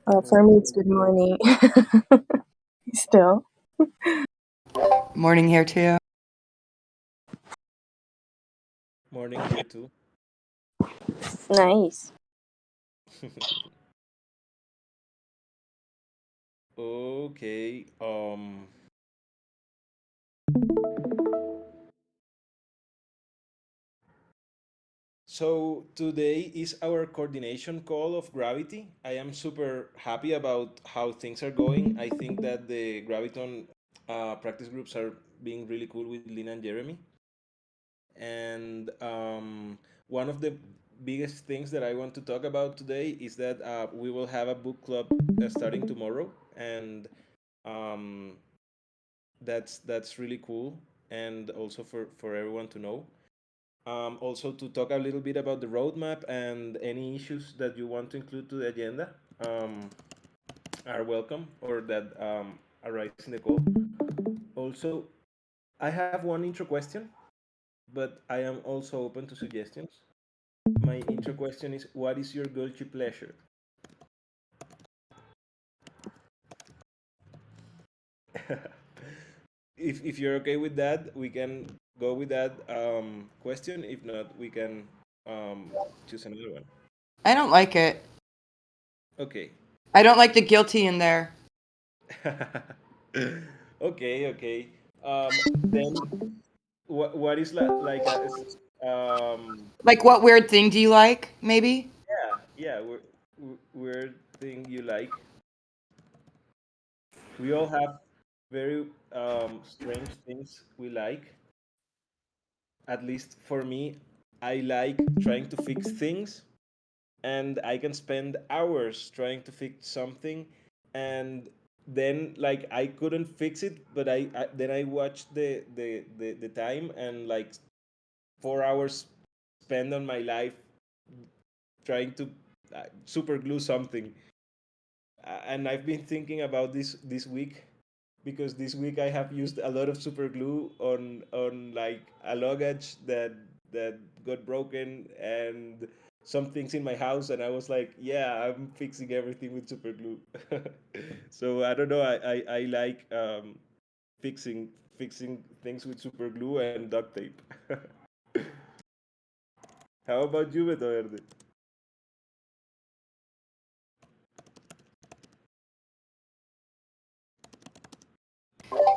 For me, it's good morning. Still. Morning here too. Morning here too. Nice. Okay. So today is our coordination call of Gravity. I am super happy about how things are going. I think that the Graviton practice groups are being really cool with Lina and Jeremy. And one of the biggest things that I want to talk about today is that we will have a book club starting tomorrow, and um, that's really cool, and also for everyone to know. Also to talk a little bit about the roadmap and any issues that you want to include to the agenda are welcome or that arise in the call. Also, I have one intro question, but I am also open to suggestions. My intro question is: what is your guilty pleasure? If you're okay with that, we can go with that question. If not, we can choose another one. I don't like it. Okay. I don't like the guilty in there. Okay. Then what is like a Like, what weird thing do you like, maybe? yeah, weird thing you like? We all have very strange things we like. At least for me, I like trying to fix things, and I can spend hours trying to fix something, and then like I couldn't fix it, but I then I watched the time, and like 4 hours spent on my life trying to super glue something. And I've been thinking about this week, because this week I have used a lot of super glue on like a luggage that got broken, and some things in my house, and I was like, yeah, I'm fixing everything with super glue. So I don't know, I like fixing things with super glue and duct tape. How about you, Beto Verde?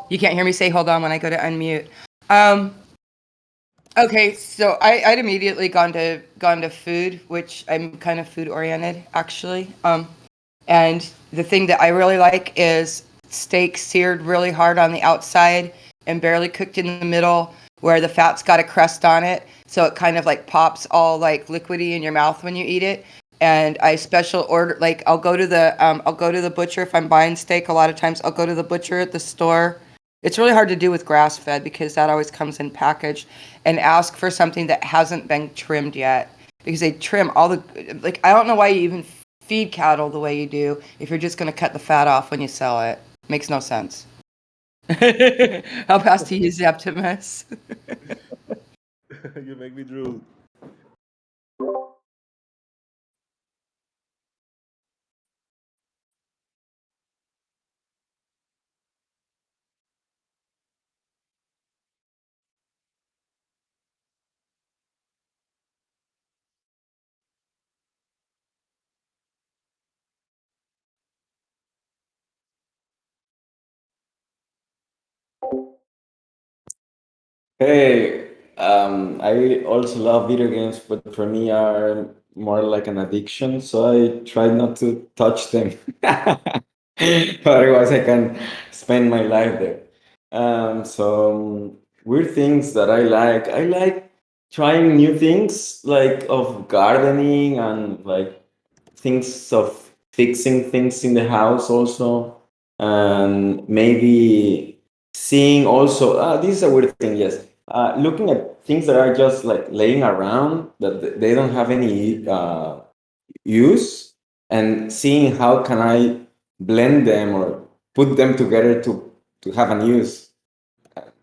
You can't hear me say hold on when I go to unmute. Okay, so I'd immediately gone to food, which I'm kind of food oriented actually. And the thing that I really like is steak seared really hard on the outside and barely cooked in the middle, where the fat's got a crust on it, so it kind of like pops all like liquidy in your mouth when you eat it. And I special order, like I'll go to the butcher if I'm buying steak. A lot of times I'll go to the butcher at the store. It's really hard to do with grass fed because that always comes in packaged, and ask for something that hasn't been trimmed yet, because they trim all the, like, I don't know why you even feed cattle the way you do if you're just going to cut the fat off when you sell it. Makes no sense. How fast do you use Optimus? You make me drool. Hey, I also love video games, but for me are more like an addiction, so I try not to touch them. Otherwise, I can spend my life there. Weird things that I like trying new things, like of gardening and like things of fixing things in the house also, and maybe seeing also, this is a weird thing, yes, looking at things that are just like laying around that they don't have any use, and seeing how can I blend them or put them together to have an use.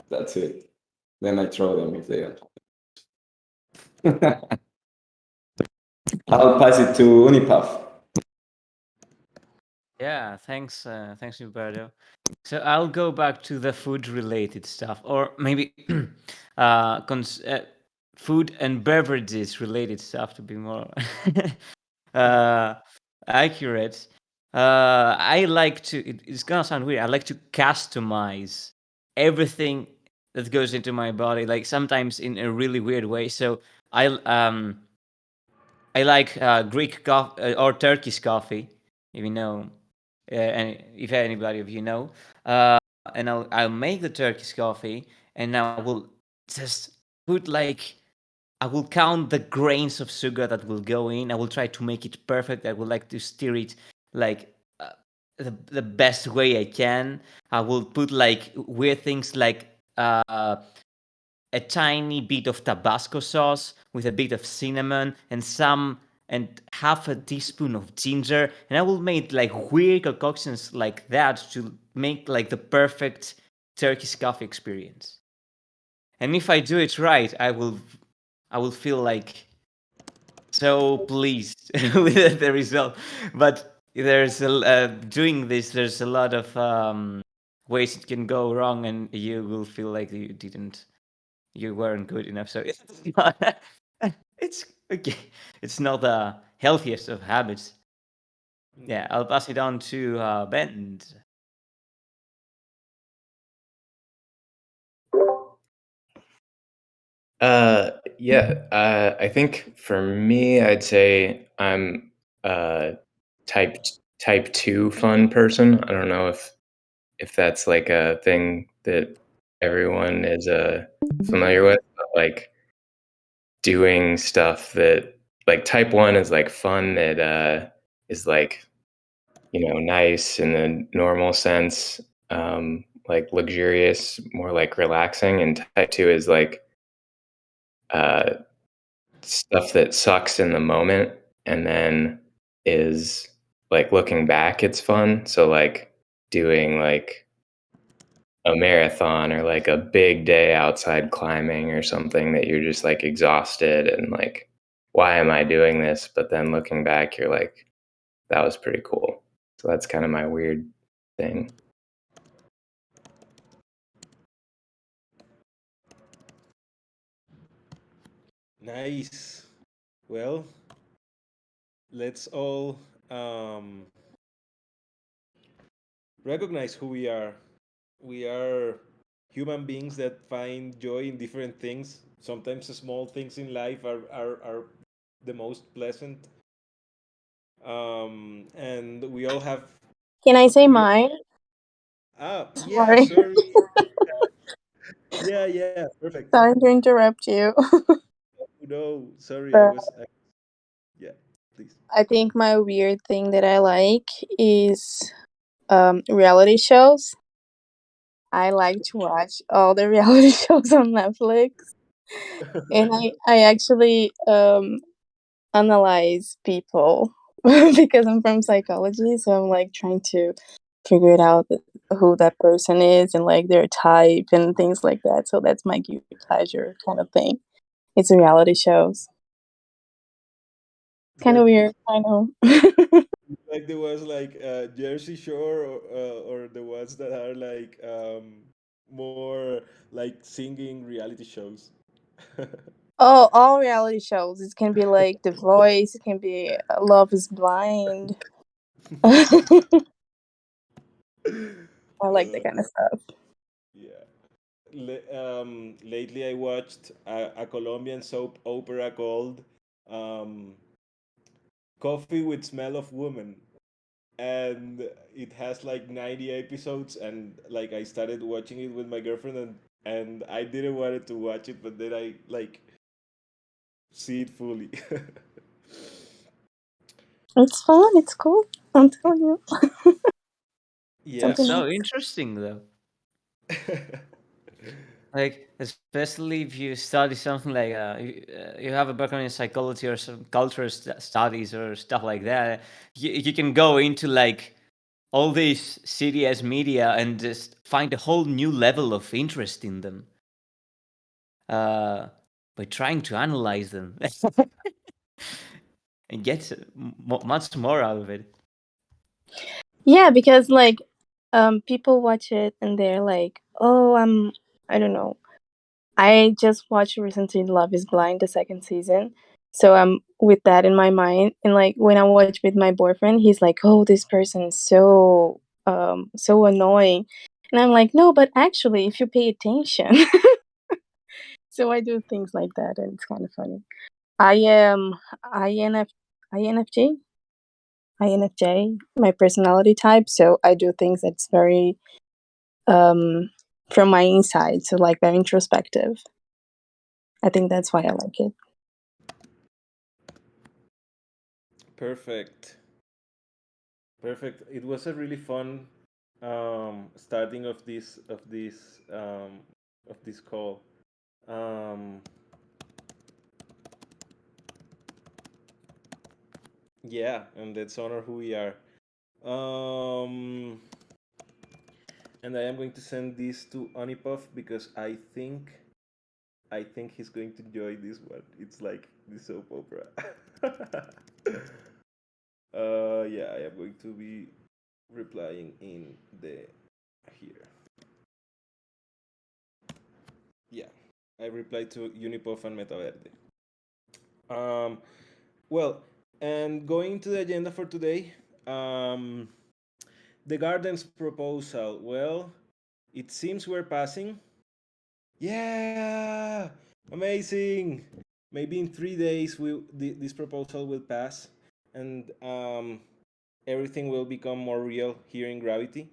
That's it. Then I throw them if they don't. I'll pass it to Unipuff. Yeah, thanks, Humberto. So I'll go back to the food-related stuff, or maybe food and beverages-related stuff to be more uh, accurate. I like to. It's gonna sound weird. I like to customize everything that goes into my body, like sometimes in a really weird way. So I um I like Greek coffee or Turkish coffee, if you know, and if anybody of you know. And I'll make the Turkish coffee, and I will just put like I will count the grains of sugar that will go in. I will try to make it perfect. I would like to stir it like the best way I can. I will put like weird things like a tiny bit of Tabasco sauce with a bit of cinnamon and half a teaspoon of ginger, and I will make like weird concoctions like that to make like the perfect Turkish coffee experience. And if I do it right, I will feel like so pleased with the result. But doing this, there's a lot of ways it can go wrong, and you will feel like you weren't good enough. So it's not, it's okay. It's not the healthiest of habits. Yeah, I'll pass it on to Ben. Yeah, I think for me, I'd say I'm a type type two fun person. I don't know if that's like a thing that everyone is familiar with, but like doing stuff that like type one is like fun that is like nice in the normal sense, like luxurious, more like relaxing, and type two is like uh stuff that sucks in the moment and then is like looking back it's fun, so like doing like a marathon or like a big day outside climbing or something that you're just like exhausted and like why am I doing this, but then looking back you're like that was pretty cool. So that's kind of my weird thing. Nice. Well, let's all um, recognize who we are. We are human beings that find joy in different things. Sometimes the small things in life are the most pleasant. And we all have. Can I say We, mine? yeah, Sorry. sorry. Yeah, yeah, perfect. Sorry to interrupt you. No, sorry, But yeah, please. I think my weird thing that I like is reality shows. I like to watch all the reality shows on Netflix. And I actually analyze people because I'm from psychology, so I'm like trying to figure it out who that person is and like their type and things like that. So that's my guilty pleasure kind of thing. It's reality shows. Kind of Like weird, I know. like there was like Jersey Shore or the ones that are like more like singing reality shows. Oh, all reality shows. It can be like The Voice. It can be Love Is Blind. I like that kind of stuff. Yeah. Lately, I watched a Colombian soap opera called um, "Coffee with Smell of Woman," and it has like 90 episodes. And like I started watching it with my girlfriend, and I didn't want to watch it, but then I like see it fully. It's fun. It's cool. I'm telling you. Yeah. It's Something so else. interesting though. Like especially if you study something like you have a background in psychology or some cultural studies or stuff like that, you can go into like all these serious media and just find a whole new level of interest in them uh, by trying to analyze them and get much more out of it. Yeah, because like people watch it and they're like, "Oh, I don't know. I just watched recently Love is Blind the second season." So I'm with that in my mind, and like when I watch with my boyfriend, he's like, "Oh, this person is so annoying." And I'm like, "No, but actually if you pay attention." So I do things like that and it's kind of funny. I am INF INFJ INFJ, my personality type, so I do things that's very um from my inside, so like very introspective. I think that's why I like it. Perfect. Perfect. It was a really fun starting of this call. Um, yeah, and let's honor who we are. Um, and I am going to send this to Onipuff because I think he's going to enjoy this one. It's like the soap opera. Yeah, I am going to be replying in the here. Yeah, I replied to Unipuff and Metaverde. Um, well, and going to the agenda for today, um, the garden's proposal. Well, it seems we're passing. Yeah, amazing. Maybe in 3 days, this proposal will pass, and everything will become more real here in Gravity.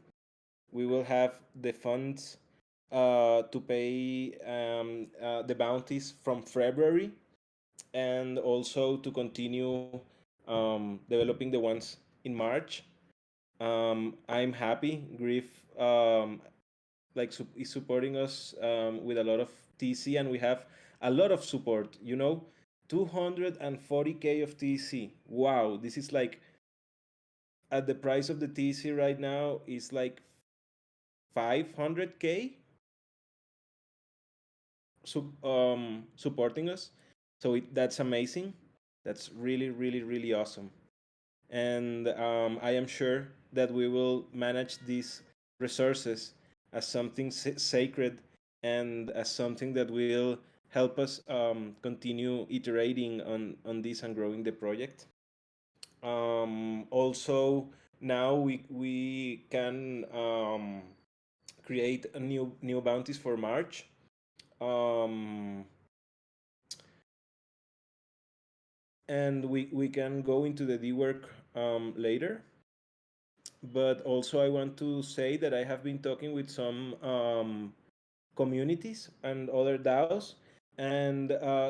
We will have the funds to pay the bounties from February, and also to continue developing the ones in March. I'm happy. Griff is supporting us with a lot of TC, and we have a lot of support. 240k of TC. Wow, this is like at the price of the TC right now is like 500k supporting us. So that's amazing. That's really, really, really awesome. And I am sure that we will manage these resources as something sacred and as something that will help us continue iterating on this and growing the project. Also, now we can create a new bounties for March. Um, and we can go into the D work later. But also, I want to say that I have been talking with some communities and other DAOs, and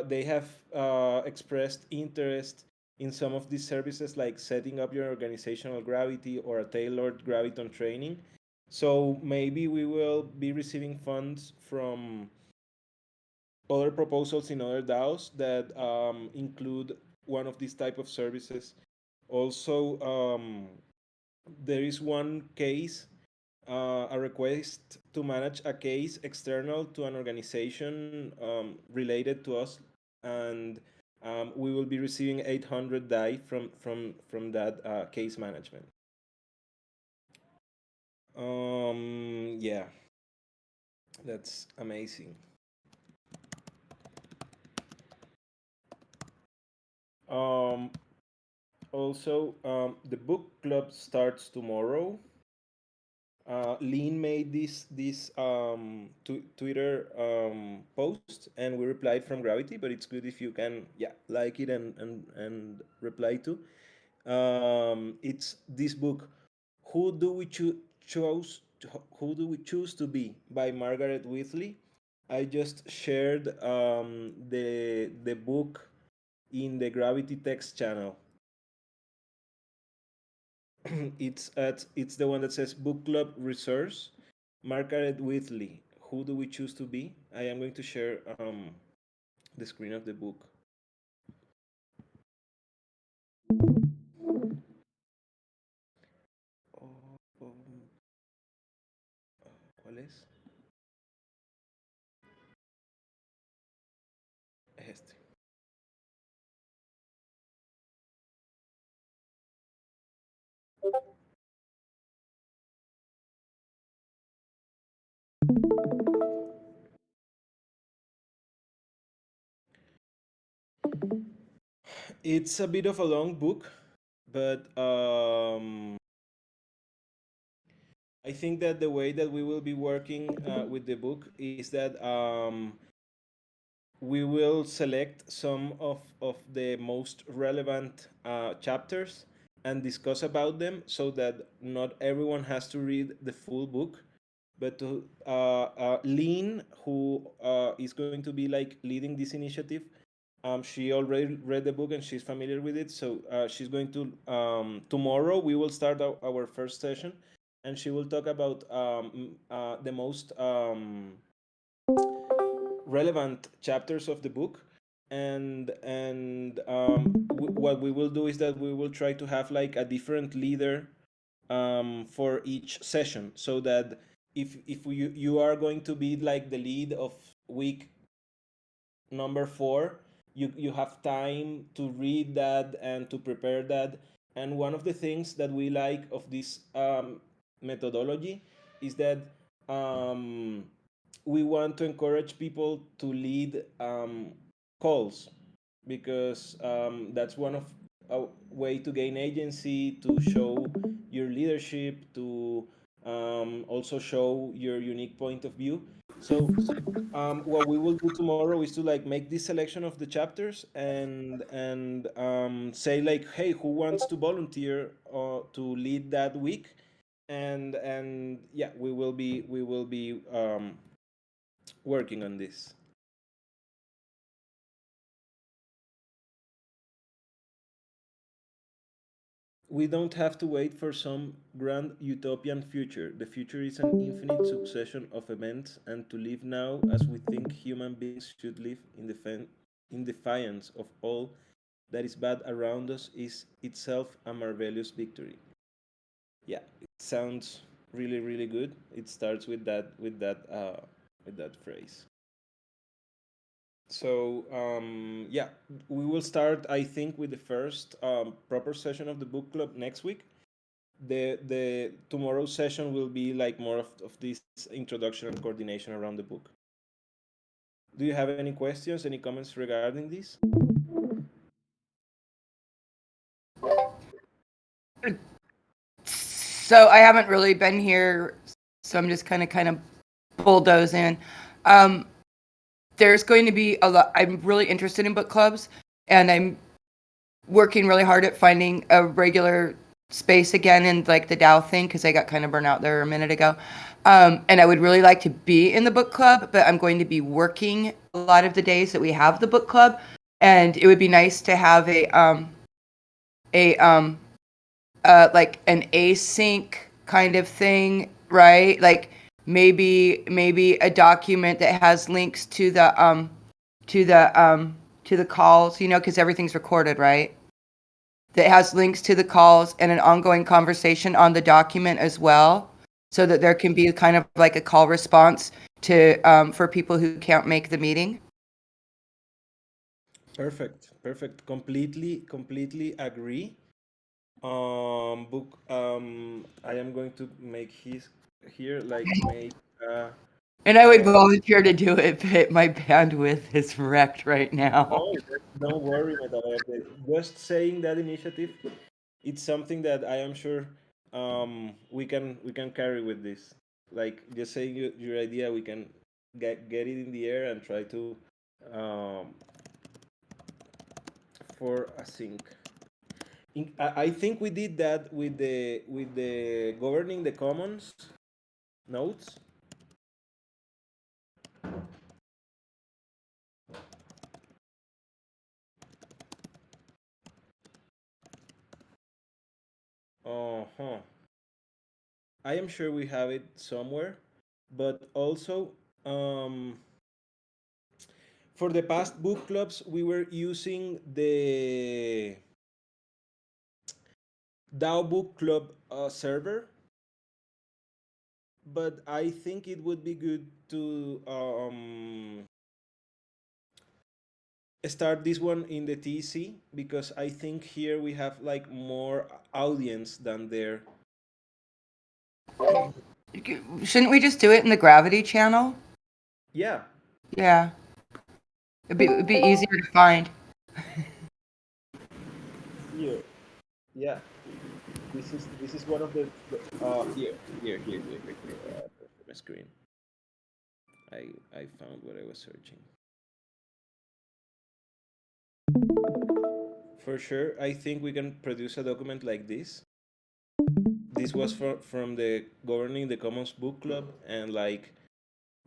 they have expressed interest in some of these services, like setting up your organizational gravity or a tailored graviton training. So maybe we will be receiving funds from other proposals in other DAOs that include one of these type of services. Also, there is one case, a request to manage a case external to an organization related to us, and we will be receiving 800 DAI from that case management. Yeah, that's amazing. Um, Also, the book club starts tomorrow. Lean made this Twitter post, and we replied from Gravity. But it's good if you can, yeah, like it and reply to. It's this book. Who do we choose? Who do we choose to be? By Margaret Whitley. I just shared the book in the Gravity text channel. It's the one that says book club resource, Margaret Whitley. Who do we choose to be? I am going to share the screen of the book. Oh, ¿cuál es? Este. It's a bit of a long book, but I think that the way that we will be working with the book is that we will select some of the most relevant chapters and discuss about them so that not everyone has to read the full book, but to Lean, who is going to be like leading this initiative, she already read the book and she's familiar with it. So she's going to, tomorrow, we will start our first session and she will talk about the most relevant chapters of the book. And what we will do is that we will try to have like a different leader for each session, so that if you are going to be like the lead of week number 4, you have time to read that and to prepare that. And one of the things that we like of this methodology is that we want to encourage people to lead calls, because that's one of a way to gain agency, to show your leadership, to also show your unique point of view. So what we will do tomorrow is to like make this selection of the chapters and say like, hey, who wants to volunteer to lead that week? And yeah, we will be working on this. We don't have to wait for some grand utopian future. The future is an infinite succession of events, and to live now as we think human beings should live in defiance of all that is bad around us is itself a marvelous victory. Yeah, it sounds really, really good. It starts with that phrase. So yeah, we will start, I think, with the first proper session of the book club next week. The tomorrow's session will be like more of this introduction and coordination around the book. Do you have any questions, any comments regarding this? So I haven't really been here, so I'm just kind of bulldoze in. There's going to be a lot. I'm really interested in book clubs, and I'm working really hard at finding a regular space again in like the DAO thing, because I got kind of burnt out there a minute ago. And I would really like to be in the book club, but I'm going to be working a lot of the days that we have the book club, and it would be nice to have like an async kind of thing, right? Like maybe a document that has links to the calls, because everything's recorded, right? That has links to the calls and an ongoing conversation on the document as well, so that there can be kind of like a call response to for people who can't make the meeting. Perfect. Completely agree. Book. I am going to make his here like make. And I would volunteer to do it, but my bandwidth is wrecked right now. No, don't worry about it. Just saying that initiative, it's something that I am sure we can carry with this. Like just saying your idea, we can get it in the air and try to um, for a sync. I think we did that with the governing the commons notes. Uh-huh. I am sure we have it somewhere, but also for the past book clubs, we were using the DAO Book Club server, but I think it would be good to start this one in the TC, because I think here we have like more audience than there. Shouldn't we just do it in the Gravity channel? Yeah. Yeah. It'd be easier to find. Here, yeah, this is one of here. My screen. I found what I was searching. For sure, I think we can produce a document like this. This was from the Governing the Commons book club, and like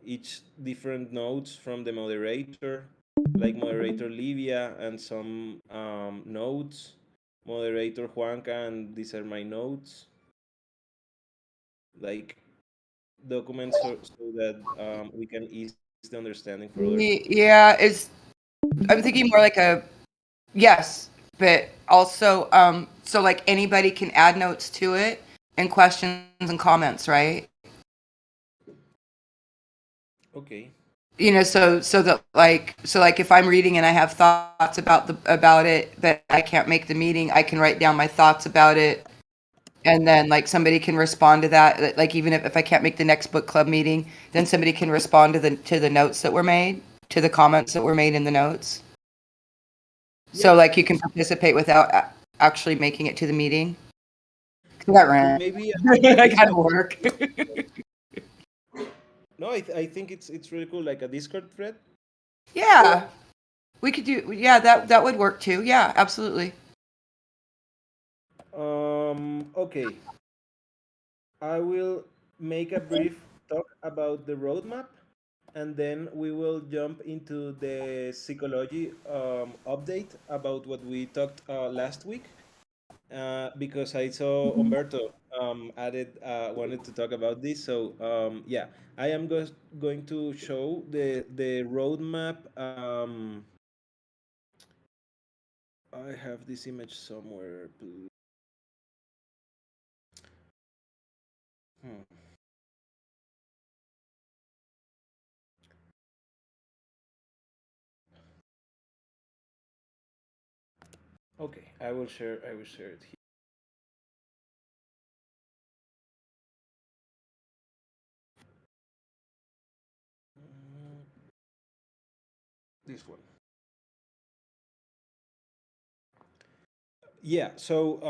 each different notes from the moderator, like moderator Livia, and some notes, moderator Juanca, and these are my notes, like documents so that we can ease the understanding for other people. Yeah, I'm thinking more like a yes, but also so like anybody can add notes to it and questions and comments, right? Okay. So that like if I'm reading and I have thoughts about it, but I can't make the meeting, I can write down my thoughts about it, and then like somebody can respond to that. Like even if I can't make the next book club meeting, then somebody can respond to the notes that were made, to the comments that were made in the notes. So Yeah, like you can participate without actually making it to the meeting. That rant. maybe I a gotta Discord. work. No, I think it's really cool, like a Discord thread. Yeah, we could do. Yeah, that would work too. Yeah, absolutely. Okay, I will make a brief talk about the roadmap, and then we will jump into the psychology update about what we talked last week. Because I saw Umberto added wanted to talk about this. So yeah, I am going to show the roadmap. I have this image somewhere. Hmm. Okay, I will share. I will share it here. This one. Yeah. So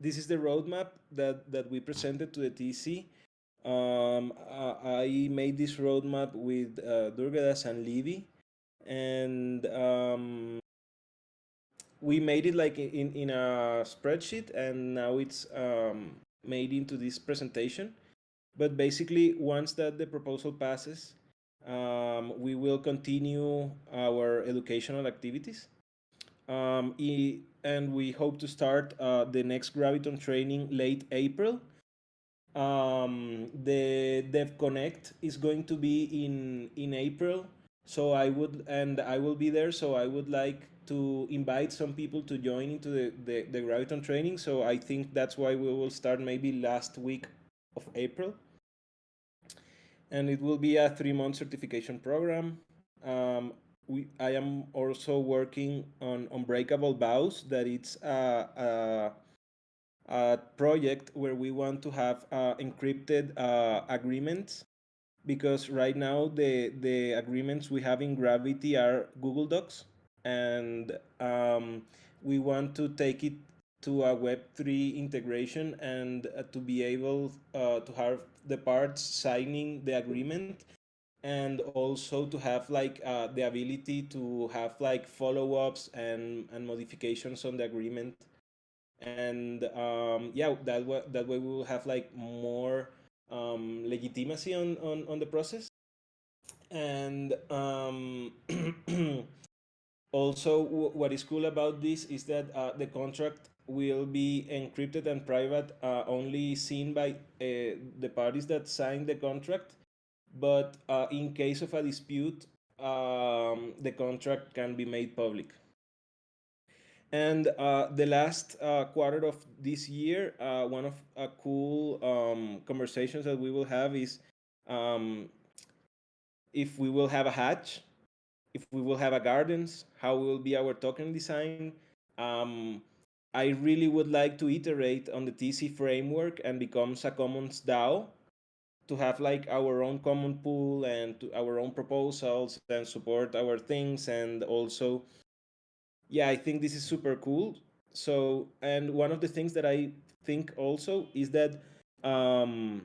this is the roadmap that we presented to the TC. I made this roadmap with Durgadas and Livy, and we made it like in a spreadsheet, and now it's made into this presentation. But basically, once that the proposal passes, we will continue our educational activities. And we hope to start the next Graviton training late April. The Dev Connect is going to be in April, so I will be there. So I would like to invite some people to join into the Graviton training. So I think that's why we will start maybe last week of April, and it will be a 3 month certification program. I am also working on Unbreakable Vows, that it's a project where we want to have encrypted agreements, because right now the agreements we have in Gravity are Google Docs, and we want to take it to a Web3 integration, and to be able to have the parts signing the agreement, and also to have like the ability to have like follow-ups and modifications on the agreement. And yeah, that way we will have like more legitimacy on the process. And also, what is cool about this is that the contract will be encrypted and private, only seen by the parties that signed the contract. But in case of a dispute, the contract can be made public. And the last quarter of this year, one of cool conversations that we will have is um, if we will have a hatch, if we will have a gardens, how will be our token design. Um, I really would like to iterate on the TC framework and becomes a commons DAO, to have like our own common pool and to our own proposals and support our things, and also yeah, I think this is super cool. So, and one of the things that I think also is that um,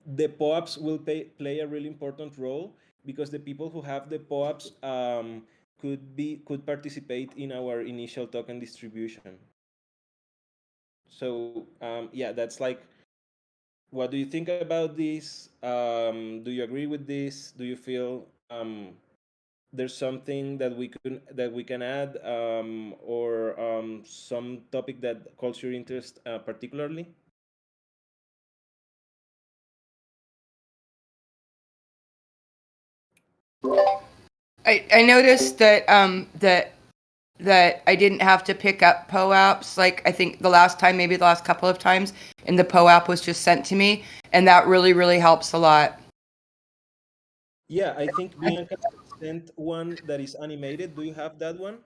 the POAPs will play a really important role, because the people who have the POAPs could participate in our initial token distribution. So yeah, that's like, what do you think about this? Do you agree with this? Do you feel there's something that we can add, or some topic that calls your interest particularly? I noticed that I didn't have to pick up POAPs. Like I think maybe the last couple of times, and the POAP was just sent to me, and that really helps a lot. Yeah, I think Bianca sent one that is animated. Do you have that one?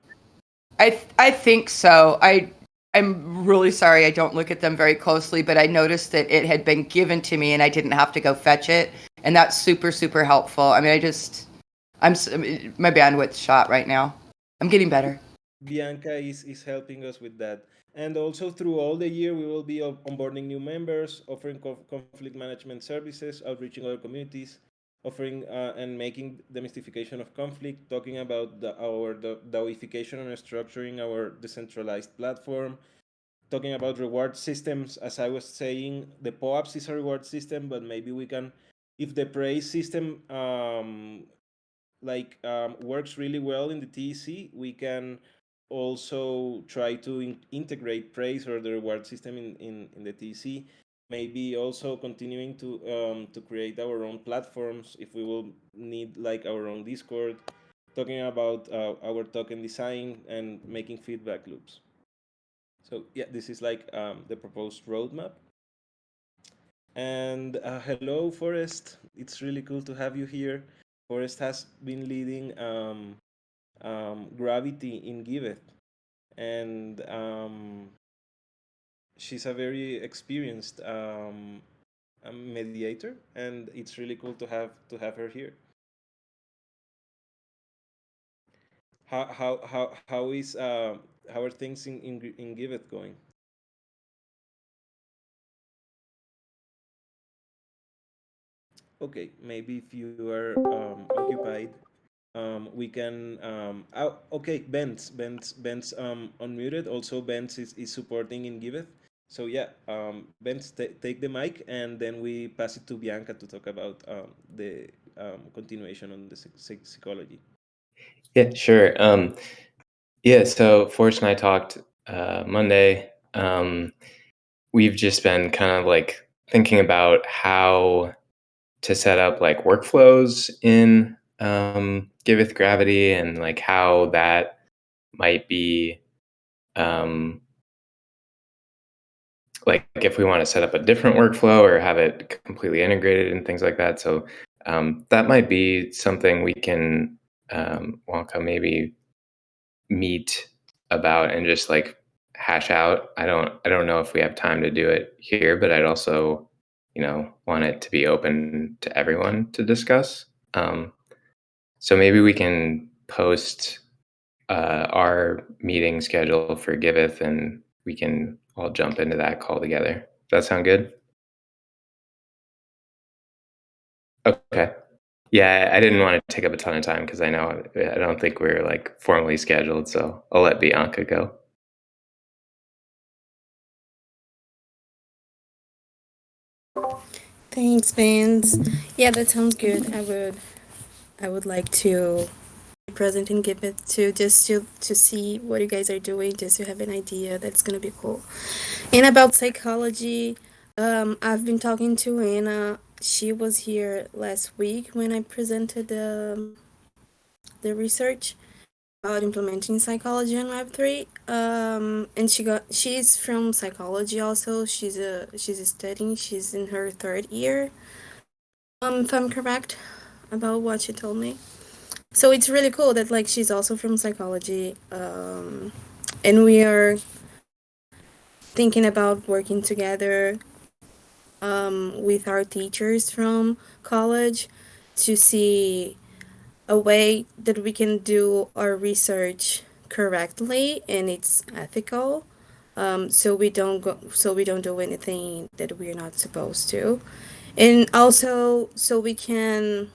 I think so. I'm really sorry I don't look at them very closely, but I noticed that it had been given to me and I didn't have to go fetch it, and that's super helpful. I mean, my bandwidth's shot right now. I'm getting better. Bianca is helping us with that. And also through all the year, we will be onboarding new members, offering conflict management services, outreaching other communities, offering and making demystification of conflict, talking about our DAOification and structuring our decentralized platform, talking about reward systems. As I was saying, the POAPs is a reward system, but maybe we can, if the praise system works really well in the TEC, we can also try to integrate praise or the reward system in the TEC. Maybe also continuing to create our own platforms, if we will need like our own Discord, talking about our token design and making feedback loops. So yeah, this is like the proposed roadmap. And hello, Forrest. It's really cool to have you here. Forrest has been leading Gravity in Giveth, and she's a very experienced mediator, and it's really cool to have her here. How are things in Giveth going? Okay, maybe if you are occupied, we can. Okay, Ben's unmuted. Also, Ben's is supporting in Giveth. So yeah, Ben's take the mic, and then we pass it to Bianca to talk about the continuation on the psychology. Yeah, sure. Yeah, so Forrest and I talked Monday. We've just been kind of like thinking about how to set up like workflows in Giveth Gravity, and like how that might be like if we want to set up a different workflow or have it completely integrated and things like that. So that might be something we can Wonka maybe meet about and just like hash out. I don't know if we have time to do it here, but I'd also, want it to be open to everyone to discuss. So maybe we can post our meeting schedule for Giveth, and we can all jump into that call together. Does that sound good? Okay. Yeah, I didn't want to take up a ton of time because I don't think we're like formally scheduled, so I'll let Bianca go. Thanks, Vince. Yeah, that sounds good. I would like to be present and give it to see what you guys are doing, just to have an idea. That's gonna be cool. And about psychology, I've been talking to Anna. She was here last week when I presented the research about implementing psychology in Web3. And she's from psychology also. She's studying. She's in her third year. If I'm correct about what she told me. So it's really cool that like she's also from psychology. And we are thinking about working together with our teachers from college to see a way that we can do our research correctly and it's ethical. So we don't do anything that we're not supposed to, and also so we can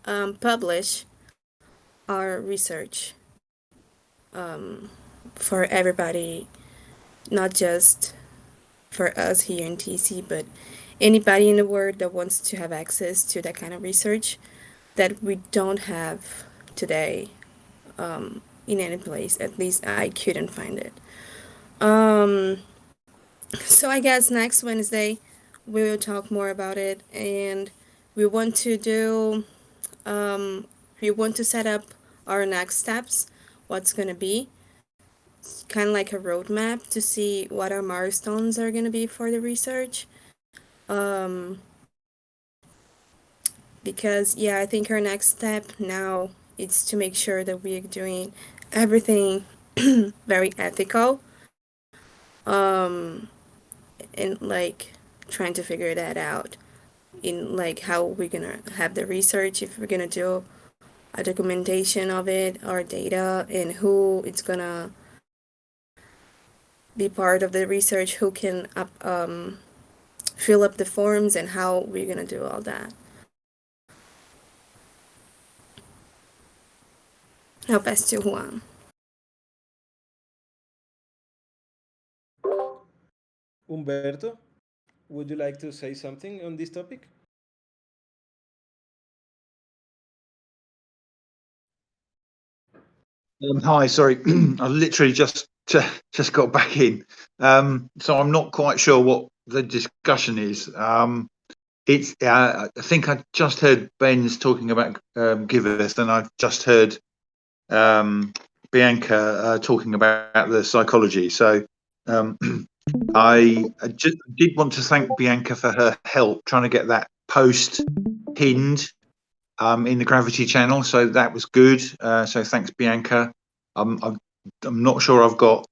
publish our research for everybody, not just for us here in TC, but anybody in the world that wants to have access to that kind of research that we don't have today in any place. At least I couldn't find it. Um, so I guess next Wednesday we will talk more about it, and we want to do we want to set up our next steps. What's gonna be kind of like a roadmap to see what our milestones are gonna be for the research. Um, because yeah, I think our next step now is to make sure that we're doing everything very ethical. Um, and like trying to figure that out in like how we're gonna have the research, if we're gonna do a documentation of it, our data, and who it's gonna be part of the research, who can fill up the forms, and how we're gonna do all that. I'll pass to Juan. Humberto, would you like to say something on this topic? Hi, sorry, I literally just got back in, so I'm not quite sure what the discussion is. It's I think I just heard Ben's talking about Giveth, and I've just heard Bianca talking about the psychology. So I just did want to thank Bianca for her help trying to get that post pinned in the Gravity channel, so that was good. So thanks, Bianca. I'm not sure I've got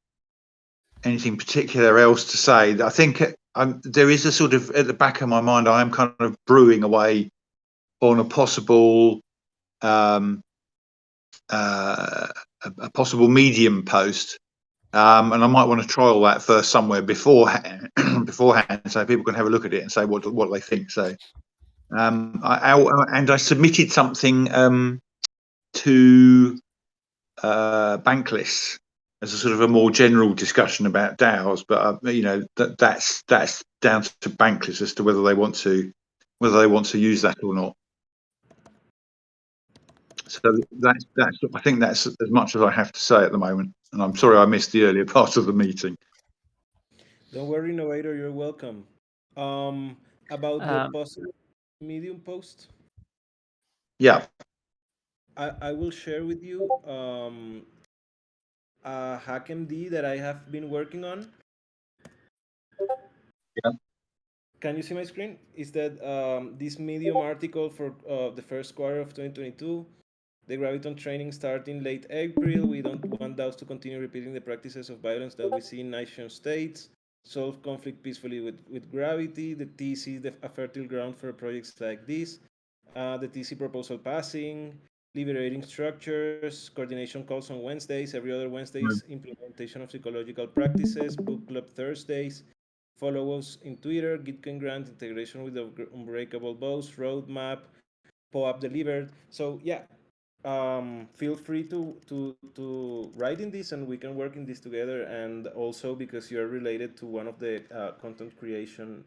anything particular else to say. I think there is a sort of, at the back of my mind, I am kind of brewing away on a possible a possible Medium post, and I might want to trial that first somewhere beforehand, so people can have a look at it and say what they think. So. I submitted something to Bankless as a sort of a more general discussion about DAOs, but that's down to Bankless as to whether they want to use that or not. So that's I think that's as much as I have to say at the moment, and I'm sorry I missed the earlier part of the meeting. Don't worry, innovator, you're welcome. About the Um, possible Medium post, Yeah. I will share with you a HackMD that I have been working on. Yeah. Can you see my screen? Is that this Medium article for the first quarter of 2022? The Graviton training starting late April. We don't want DAOs to continue repeating the practices of violence that we see in nation states. Solve conflict peacefully with gravity. The TC is a fertile ground for projects like this. The TC proposal passing. Liberating structures. Coordination calls on Wednesdays. Every other Wednesdays. Implementation of psychological practices. Book club Thursdays. Follow us in Twitter. Gitcoin grant integration with the unbreakable bows. Roadmap. POAP delivered. So yeah, feel free to write in this, and we can work in this together. And also because you're related to one of the content creation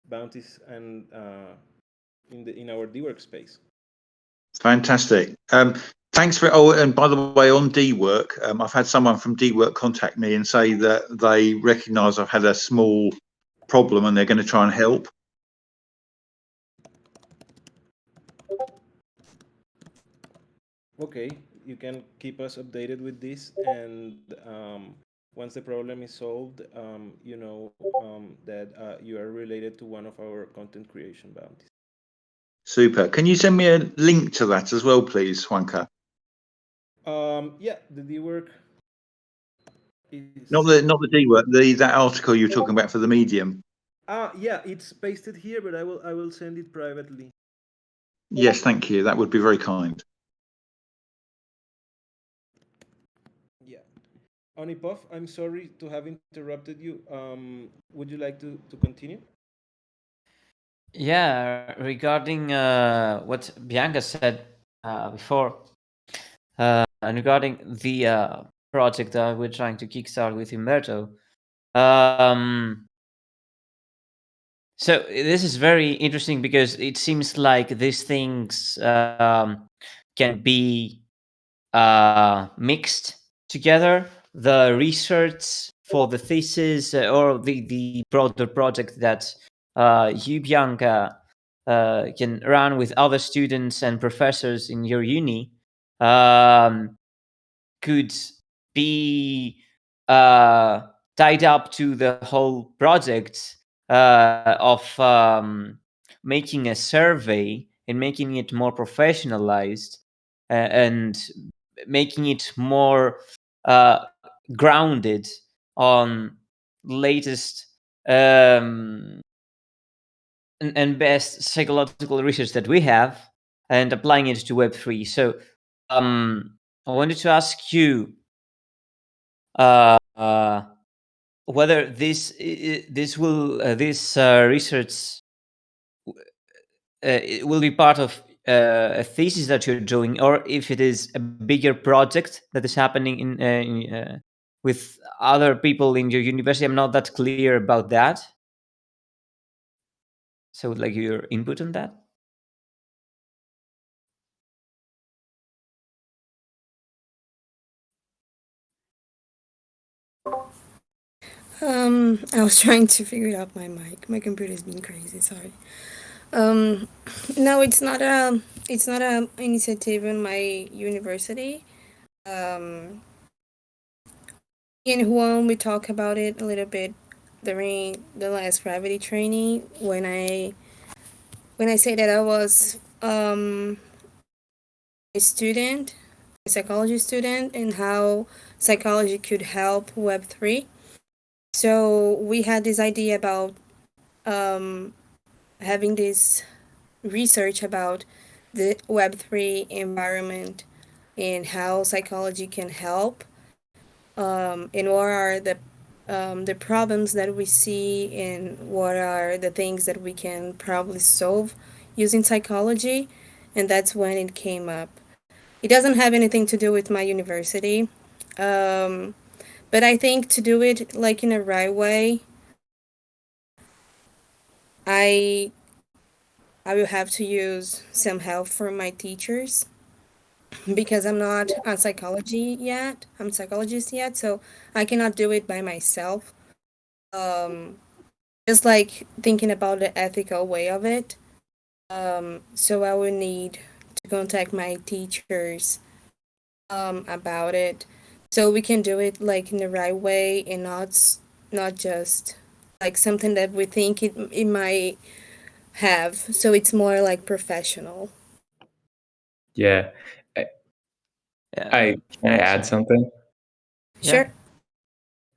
bounties and in our D-Work space. Fantastic. Thanks for. Oh, and by the way, on D-Work, I've had someone from D-Work contact me and say that they recognise I've had a small problem and they're going to try and help. Okay, you can keep us updated with this, and once the problem is solved, you know that you are related to one of our content creation bounties. Super. Can you send me a link to that as well, please, Juanca? Yeah, the D-Work is... Not the D-Work, that article you were talking about for the Medium. Yeah, it's pasted here, but I will send it privately. Yes, thank you. That would be very kind. Yeah. Onipov, I'm sorry to have interrupted you. Would you like to continue? Yeah, regarding what Bianca said before, and regarding the project that we're trying to kickstart with Humberto. So this is very interesting because it seems like these things can be mixed together. The research for the thesis or the broader project that you, Bianca, can run with other students and professors in your uni could be tied up to the whole project of making a survey and making it more professionalized and making it more grounded on latest and best psychological research that we have and applying it to Web3. So I wanted to ask you whether this research it will be part of a thesis that you're doing, or if it is a bigger project that is happening with other people in your university. I'm not that clear about that, so I would like your input on that. I was trying to figure out my mic. My computer's been crazy. Sorry. No, it's not a initiative in my university. In Juan, we talked about it a little bit during the last gravity training when I say that I was a student, a psychology student, and how psychology could help Web3. So we had this idea about having this research about the Web3 environment and how psychology can help, and what are the problems that we see, and what are the things that we can probably solve using psychology. And that's when it came up. It doesn't have anything to do with my university, but I think to do it like in a right way, I will have to use some help from my teachers because I'm not a psychology yet. I'm a psychologist yet, so I cannot do it by myself. Um, just like thinking about the ethical way of it. So I will need to contact my teachers about it, so we can do it like in the right way and not just like something that we think it might have. So it's more like professional. Yeah. Can I add something? Sure.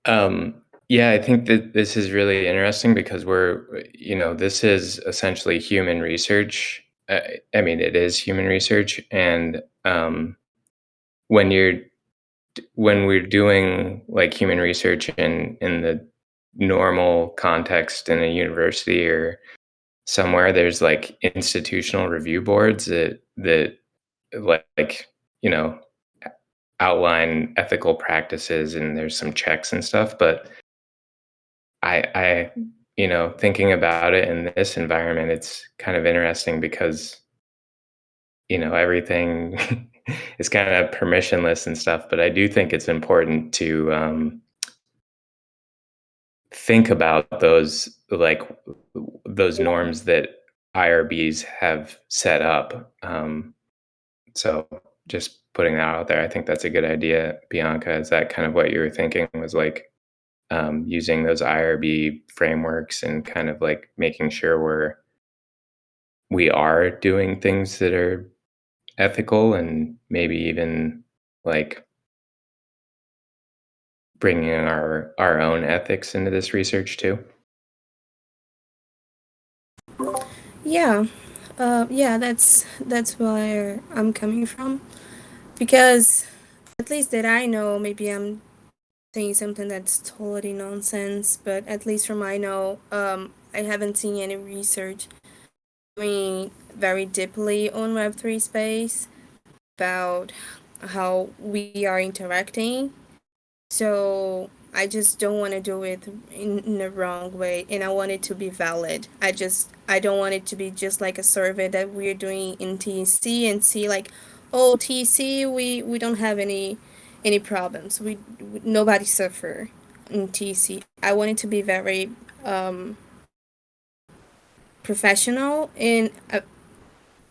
Yeah, I think that this is really interesting because this is essentially human research. I mean, it is human research, and when we're doing like human research in the normal context in a university or somewhere, there's like institutional review boards that like you know outline ethical practices, and there's some checks and stuff. But I thinking about it in this environment, it's kind of interesting because everything is kind of permissionless and stuff. But I do think it's important to think about those norms that IRBs have set up. So just putting that out there, I think that's a good idea, Bianca. Is that kind of what you were thinking, was like using those IRB frameworks and kind of like making sure we are doing things that are ethical, and maybe even like bringing our own ethics into this research too? Yeah. Yeah, that's where I'm coming from, because at least that I know, maybe I'm saying something that's totally nonsense, but at least from I know, I haven't seen any research going very deeply on Web3 space about how we are interacting. So I just don't want to do it in the wrong way, and I want it to be valid. I don't want it to be just like a survey that we're doing in TC and see like, oh, TC, we don't have any problems. We nobody suffer in TC. I want it to be very professional and a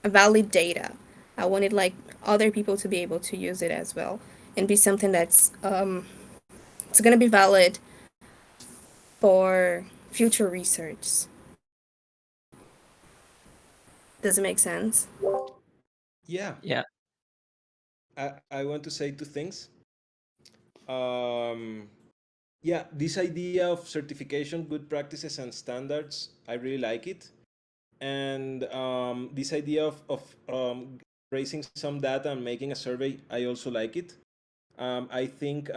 valid data. I wanted like other people to be able to use it as well and be something that's it's gonna be valid for future research. Does it make sense? Yeah, Yeah. I want to say two things. Um, yeah, this idea of certification, good practices, and standards, I really like it. And this idea of raising some data and making a survey, I also like it. I think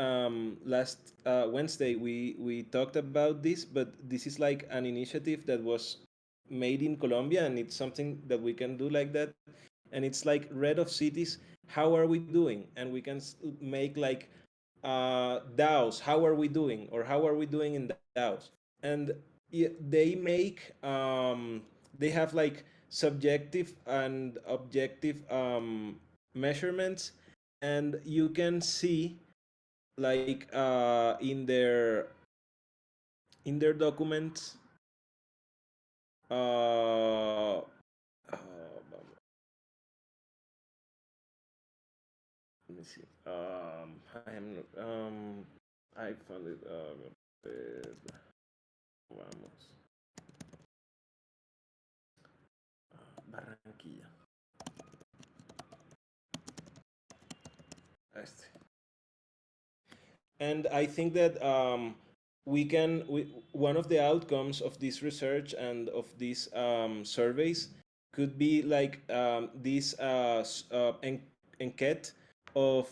last Wednesday we talked about this, but this is like an initiative that was made in Colombia, and it's something that we can do like that. And it's like red of cities. How are we doing? And we can make like DAOs. How are we doing? Or how are we doing in DAOs? And they make they have like subjective and objective measurements, and you can see like in their documents uh, let me see. I am I found it. Vamos. Barranquilla. Este. And I think that one of the outcomes of this research and of these surveys could be like this enquete of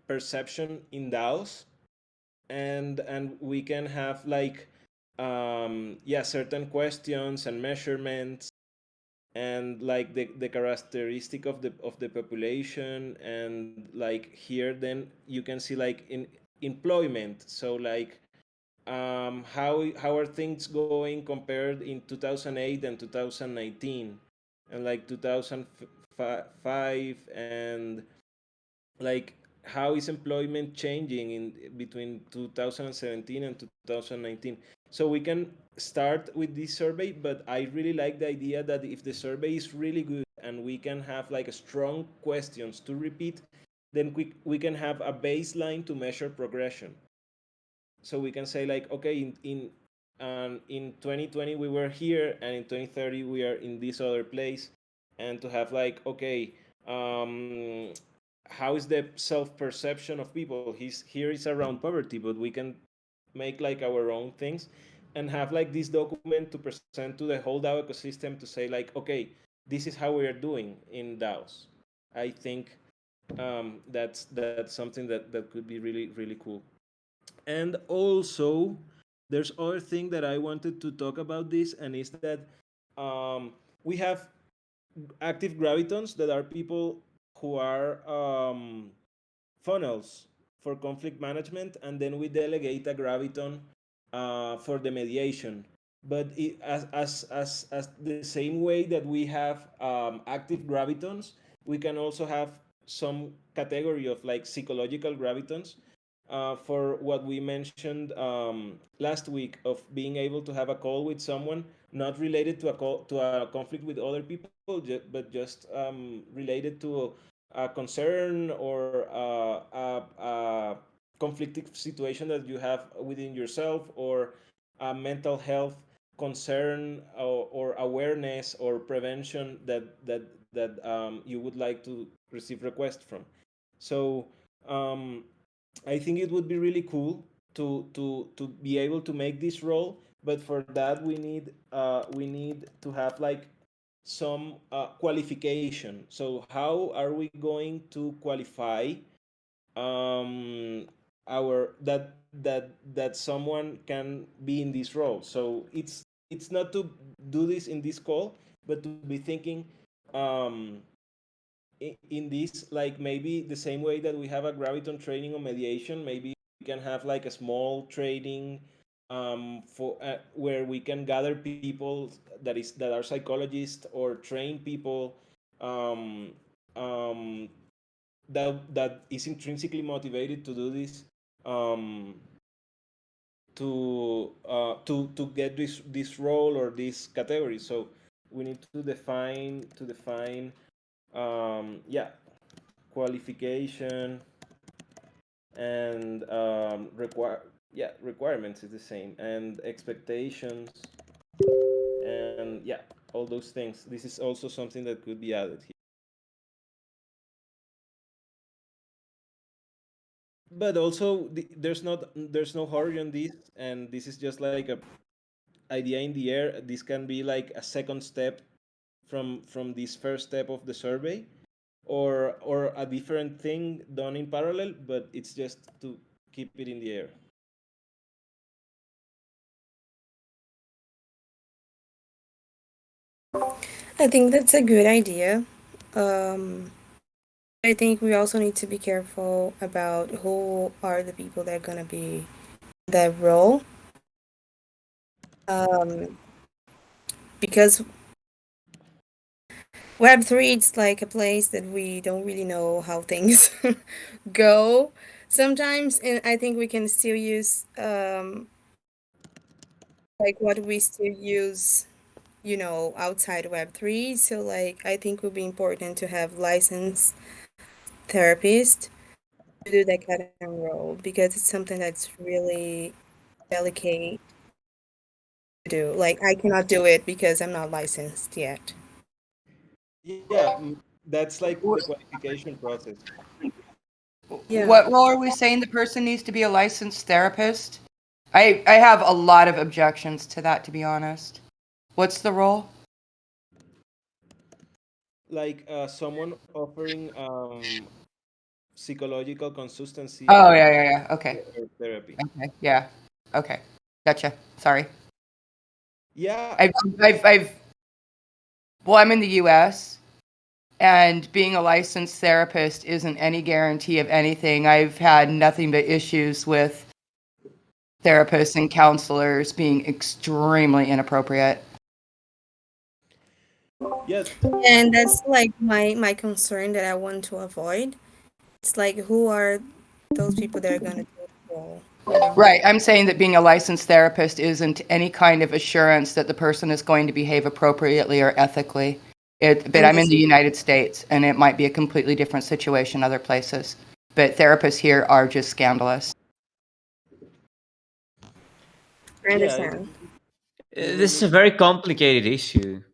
perception in DAOs, and we can have like yeah, certain questions and measurements, and like the characteristic of the population, and like here then you can see like in employment. So like how are things going compared in 2008 and 2019, and like 2005, and like how is employment changing in between 2017 and 2019. So we can start with this survey, but I really like the idea that if the survey is really good and we can have like strong questions to repeat, then we can have a baseline to measure progression. So we can say like, okay, in 2020 we were here, and in 2030 we are in this other place, and to have like, okay, um, how is the self perception of people? He's here is around poverty, but we can make like our own things, and have like this document to present to the whole DAO ecosystem to say like, okay, this is how we are doing in DAOs. I think that's something that could be really really cool. And also, there's other thing that I wanted to talk about this, and is that we have active gravitons that are people who are funnels for conflict management, and then we delegate a graviton for the mediation. But as the same way that we have active gravitons, we can also have some category of like psychological gravitons for what we mentioned last week, of being able to have a call with someone not related to a conflict with other people, but just related to a concern or a conflictive situation that you have within yourself, or a mental health concern, or awareness or prevention that you would like to receive requests from. So um, I think it would be really cool to be able to make this role, but for that we need to have like some qualification. So how are we going to qualify our that someone can be in this role? So it's not to do this in this call, but to be thinking um, in this, like maybe the same way that we have a Graviton training on mediation, maybe we can have like a small training for where we can gather people that are psychologists or train people um, um, that is intrinsically motivated to do this um, to get this role or this category. So we need to define yeah, qualification and requirements is the same, and expectations, and yeah, all those things. This is also something that could be added here. But also there's no hurry on this, and this is just like a idea in the air. This can be like a second step from this first step of the survey, or a different thing done in parallel, but it's just to keep it in the air. I think that's a good idea. Um, I think we also need to be careful about who are the people that are gonna be in that role. Because Web3 it's like a place that we don't really know how things go sometimes, and I think we can still use like what we still use, outside Web3. So like I think it would be important to have licensed therapists to do that kind of role, because it's something that's really delicate to do. Like I cannot do it because I'm not licensed yet. Yeah, that's like the qualification process. Yeah. What role are we saying the person needs to be a licensed therapist? I have a lot of objections to that, to be honest. What's the role? Like someone offering psychological consistency Oh, yeah. Okay. or therapy. Okay. Yeah. Okay. Gotcha. Sorry. Yeah, Well, I'm in the US, and being a licensed therapist isn't any guarantee of anything. I've had nothing but issues with therapists and counselors being extremely inappropriate. yeah, And that's like my concern that I want to avoid. It's like who are those people that are gonna do the role, Right. I'm saying that being a licensed therapist isn't any kind of assurance that the person is going to behave appropriately or ethically. But I'm in the United States, and it might be a completely different situation other places. But therapists here are just scandalous. I understand. This is a very complicated issue.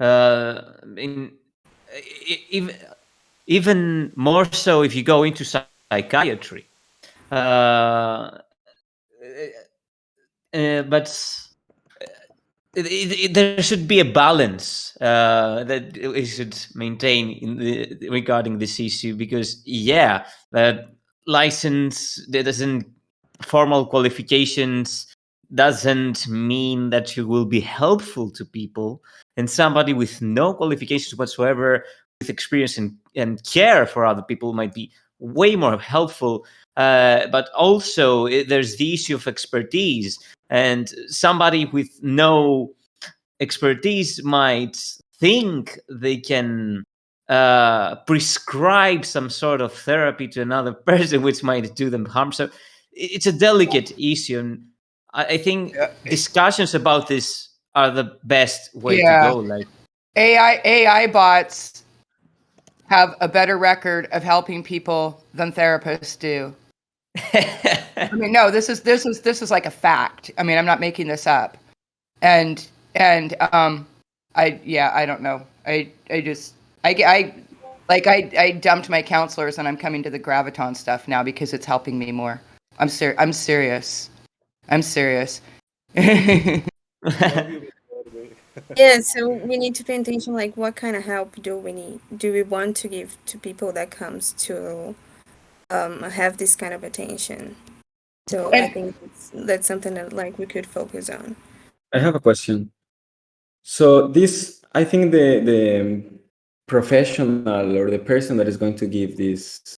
I mean, even more so if you go into psychiatry. But there should be a balance that we should maintain regarding this issue, because license that doesn't formal qualifications doesn't mean that you will be helpful to people, and somebody with no qualifications whatsoever, with experience and care for other people, might be way more helpful. But also there's the issue of expertise, and somebody with no expertise might think they can prescribe some sort of therapy to another person, which might do them harm. So it's a delicate issue, and I think discussions about this are the best way to go. Like AI bots have a better record of helping people than therapists do. I mean, no, this is like a fact. I mean, I'm not making this up. And I don't know. I dumped my counselors, and I'm coming to the Graviton stuff now because it's helping me more. I'm serious. Yeah, so we need to pay attention, like what kind of help do we need? Do we want to give to people that comes to have this kind of attention? So I And think that's something that like we could focus on. I have a question. So this, I think the professional or the person that is going to give this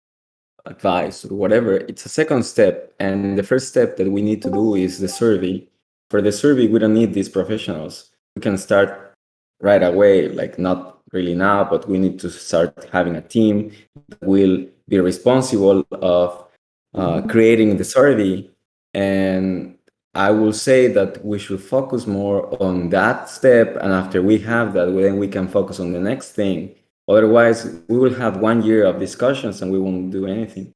advice or whatever, it's a second step. And the first step that we need to do is the survey. For the survey, we don't need these professionals. We can start right away, like not really now, but we need to start having a team that will be responsible of creating the survey. And I will say that we should focus more on that step. And after we have that, then we can focus on the next thing. Otherwise, we will have 1 year of discussions and we won't do anything.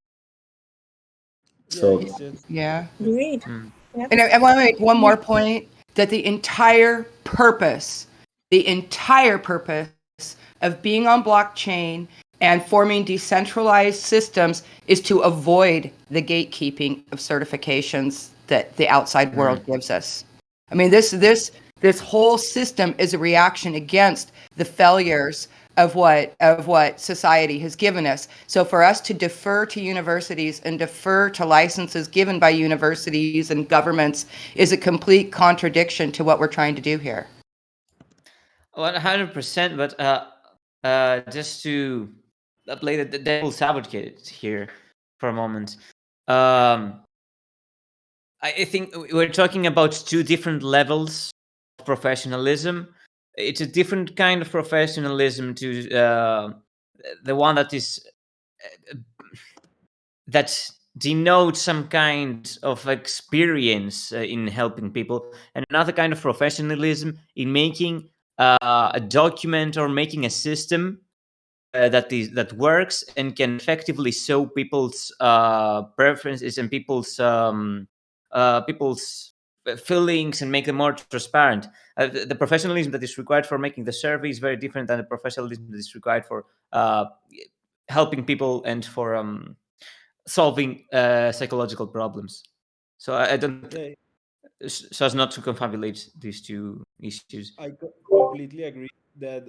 Yeah, So it's just yeah. Agreed. Yep. And I want to make one more point that the entire purpose of being on blockchain and forming decentralized systems is to avoid the gatekeeping of certifications that the outside world gives us. I mean, this whole system is a reaction against the failures of what society has given us. So for us to defer to universities and defer to licenses given by universities and governments is a complete contradiction to what we're trying to do here. 100%. But just to play the devil's advocate here for a moment, I think we're talking about two different levels of professionalism. It's a different kind of professionalism to the one that denotes some kind of experience in helping people, and another kind of professionalism in making a document or making a system that works and can effectively show people's preferences and people's feelings and make them more transparent. The professionalism that is required for making the survey is very different than the professionalism that is required for helping people and for solving psychological problems. So I don't, yeah, so as not to confabulate these two issues. I completely agree that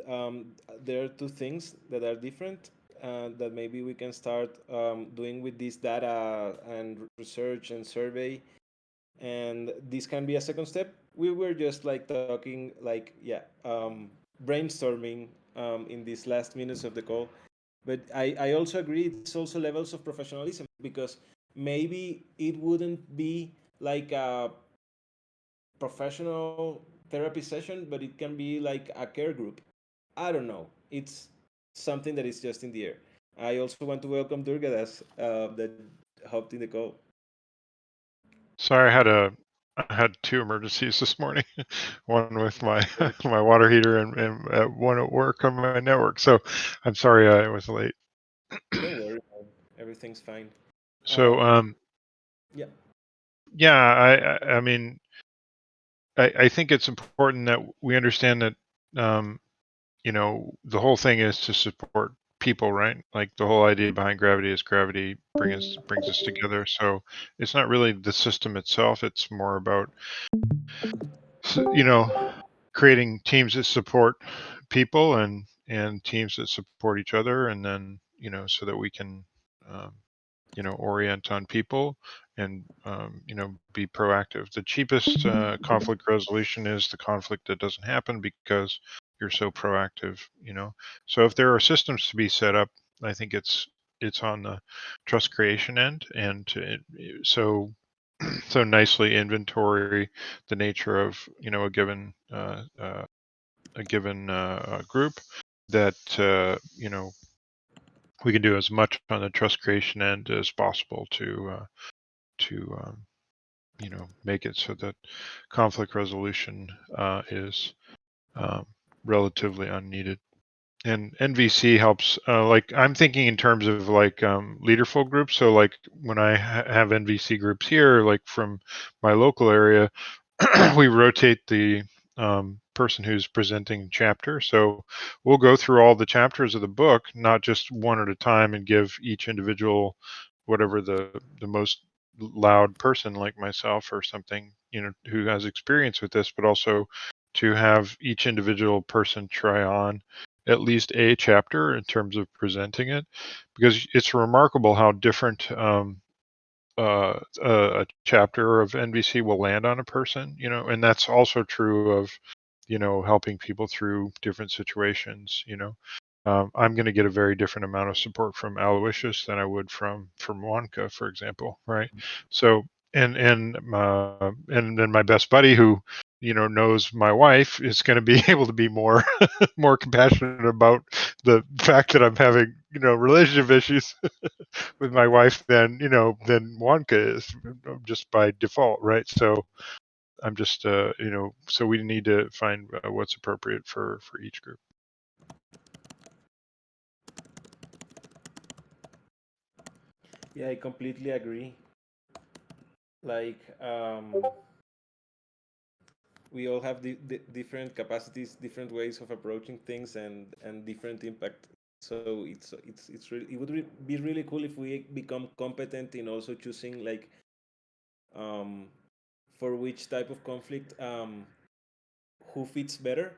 there are two things that are different that maybe we can start doing with this data and research and survey, and this can be a second step. We were just like talking, like brainstorming in these last minutes of the call, but I also agree it's also levels of professionalism, because maybe it wouldn't be like a professional therapy session, but it can be like a care group. I don't know. It's something that is just in the air. I also want to welcome Durgadas that hopped in the call. Sorry, I had two emergencies this morning. One with my my water heater and one at work on my network. So I'm sorry I was late. Don't worry, man. Everything's fine. So Yeah. yeah, I mean I think it's important that we understand that the whole thing is to support people, right? Like the whole idea behind gravity is gravity brings us together. So it's not really the system itself. It's more about creating teams that support people and teams that support each other, and then so that we can um, orient on people and be proactive. The cheapest conflict resolution is the conflict that doesn't happen because you're so proactive. So if there are systems to be set up, I think it's on the trust creation end, and so so nicely inventory the nature of a given group that we can do as much on the trust creation end as possible to make it so that conflict resolution is relatively unneeded. And NVC helps. Like I'm thinking in terms of like leaderful groups. So like when I have NVC groups here, like from my local area, we rotate the person who's presenting chapter. So we'll go through all the chapters of the book, not just one at a time, and give each individual whatever the most loud person like myself or something, who has experience with this, but also to have each individual person try on at least a chapter in terms of presenting it, because it's remarkable how different a chapter of NVC will land on a person, and that's also true of, helping people through different situations. I'm going to get a very different amount of support from Aloysius than I would from Juanka, for example, right? So, and then my best buddy who knows my wife is going to be able to be more more compassionate about the fact that I'm having relationship issues with my wife than Wonka is, just by default, right? So I'm just so we need to find what's appropriate for each group. Yeah, I completely agree. Like, we all have different capacities, different ways of approaching things, and different impact. So it's really, it would be really cool if we become competent in also choosing, like, um, for which type of conflict, who fits better.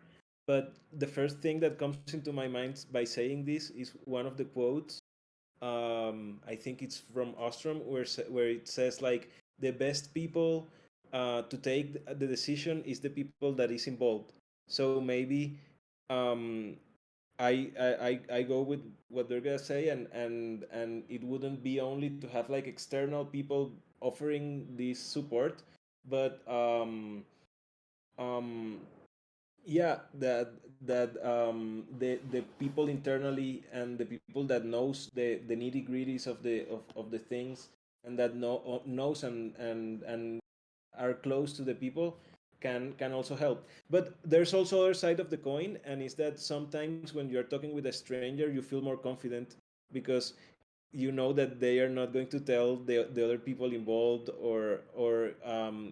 But the first thing that comes into my mind by saying this is one of the quotes. I think it's from Ostrom, where it says, like, the best people to take the decision is the people that is involved. So maybe, um, I go with what they're gonna say, and it wouldn't be only to have, like, external people offering this support, but um, yeah, the people internally, and the people that knows the nitty gritties of the things, and that knows and are close to the people, can also help. But there's also other side of the coin, and is that sometimes when you're talking with a stranger, you feel more confident, because you know that they are not going to tell the other people involved, or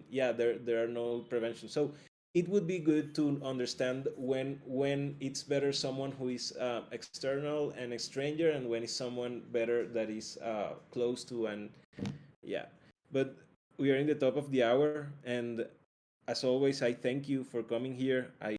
yeah, there are no prevention. So it would be good to understand when it's better someone who is external and a stranger, and when is someone better that is close to. And yeah, but we are in the top of the hour, and as always, I thank you for coming here. I